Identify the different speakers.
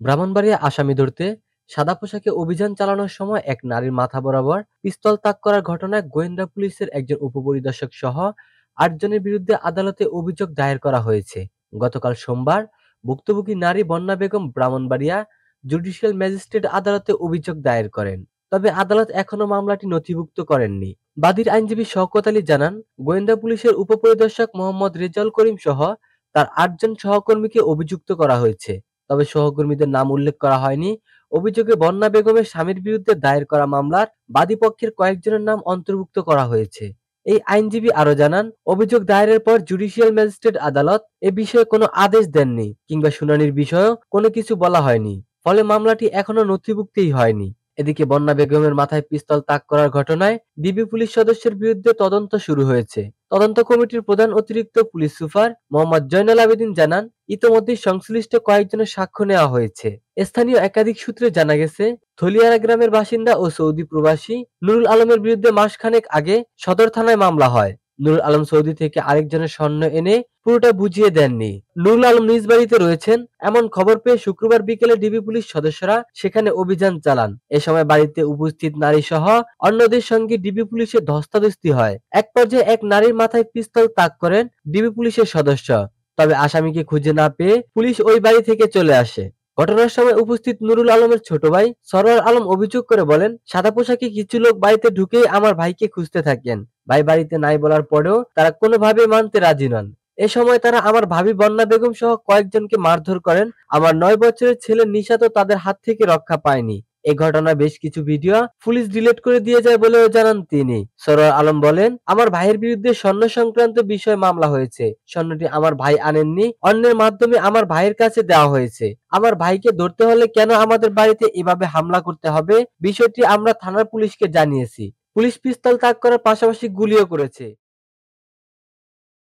Speaker 1: ব্রাহ্মণবাড়িয়া আসামি ধরতে সাদা পোশাকে অভিযান চালানোর সময় এক নারীর মাথা বরাবর পিস্তল তাক করার ঘটনায় গোয়েন্দা পুলিশের একজন উপপরিদর্শক সহ ৮ জনের বিরুদ্ধে আদালতে অভিযোগ দায়ের করা হয়েছে। গতকাল সোমবার ভুক্তভোগী নারী বন্যা বেগম ব্রাহ্মণবাড়িয়া জুডিশিয়াল ম্যাজিস্ট্রেট আদালতে অভিযোগ দায়ের করেন। তবে আদালত এখনো মামলাটি নথিভুক্ত করেননি। বাদীর আইনজীবী শওকত আলী জানান, গোয়েন্দা পুলিশের উপপরিদর্শক মোহাম্মদ রেজাউল করিম সহ তার ৮ জন সহকর্মীকে অভিযুক্ত করা হয়েছে। তবে সহকর্মীদের নাম উল্লেখ করা হয়নি। অভিযোগে বন্যা বেগমের স্বামীর বিরুদ্ধে দায়ের করা মামলার বাদীপক্ষের কয়েকজনের নাম অন্তর্ভুক্ত করা হয়েছে। এই আইনজীবী আরো জানান, অভিযোগ দায়েরের পর জুডিশিয়াল ম্যাজিস্ট্রেট আদালত এ বিষয়ে কোনো আদেশ দেননি কিংবা শুনানির বিষয়েও কোনো কিছু বলা হয়নি। ফলে মামলাটি এখনো নথিভুক্তই হয়নি। এদিকে বন্যা বেগমের মাথায় পিস্তল তাক করার ঘটনায় ডিবি পুলিশ সদস্যের বিরুদ্ধে তদন্ত শুরু হয়েছে। তদন্ত কমিটির প্রধান অতিরিক্ত পুলিশ সুপার মোহাম্মদ জয়নাল আবেদীন জানান, ইতোমধ্যেই সংশ্লিষ্ট কয়েকজনের সাক্ষ্য নেওয়া হয়েছে। স্থানীয় একাধিক সূত্রে জানা গেছে, থলিয়ারা গ্রামের বাসিন্দা ও সৌদি প্রবাসী নুরুল আলমের বিরুদ্ধে মাসখানেক আগে সদর থানায় মামলা হয়। নুরুল আলম সৌদি থেকে আরেকজনের স্বর্ণ এনে পুরোটা বুঝিয়ে দেননি। নুরুল আলম নিজ বাড়িতে রয়েছেন এমন খবর পেয়ে শুক্রবার বিকেলে ডিবি পুলিশ সদস্যরা সেখানে অভিযান চালান। এ সময় বাড়িতে উপস্থিত নারী সহ অন্যদের সঙ্গে ডিবি পুলিশের ধস্তাধস্তি হয়। এক পর্যায়ে এক নারীর মাথায় পিস্তল তাক করেন ডিবি পুলিশের সদস্য। তবে আসামিকে খুঁজে না পেয়ে পুলিশ ওই বাড়ি থেকে চলে আসে। ঘটনার সময় উপস্থিত নুরুল আলমের ছোট ভাই সরোয়ার আলম অভিযোগ করে বলেন, সাদা পোশাকে কিছু লোক বাড়িতে ঢুকেই আমার ভাইকে খুঁজতে থাকেন। ভাই বাড়িতে নাই বলার পরেও তারা কোনোভাবে মানতে রাজি নন। এ সময় তারা আমার ভাবি বন্যা বেগম সহ কয়েকজনকে মারধর করেন। আমার ৯ বছরের ছেলে নিশাতও তাদের হাত থেকে রক্ষা পায়নি। এ ঘটনার বেশ কিছু ভিডিও পুলিশ ডিলিট করে দিয়ে যায় বলেও জানান তিনি। সরোয়ার আলম বলেন, আমার ভাইয়ের বিরুদ্ধে স্বর্ণ সংক্রান্ত বিষয়ে মামলা হয়েছে। স্বর্ণটি আমার ভাই আনেননি, অন্যের মাধ্যমে আমার ভাইয়ের কাছে দেওয়া হয়েছে। আমার ভাইকে ধরতে হলে কেন আমাদের বাড়িতে এভাবে হামলা করতে হবে? বিষয়টি আমরা থানার পুলিশকে জানিয়েছি। পুলিশ পিস্তল তাক করার পাশাপাশি গুলিও করেছে।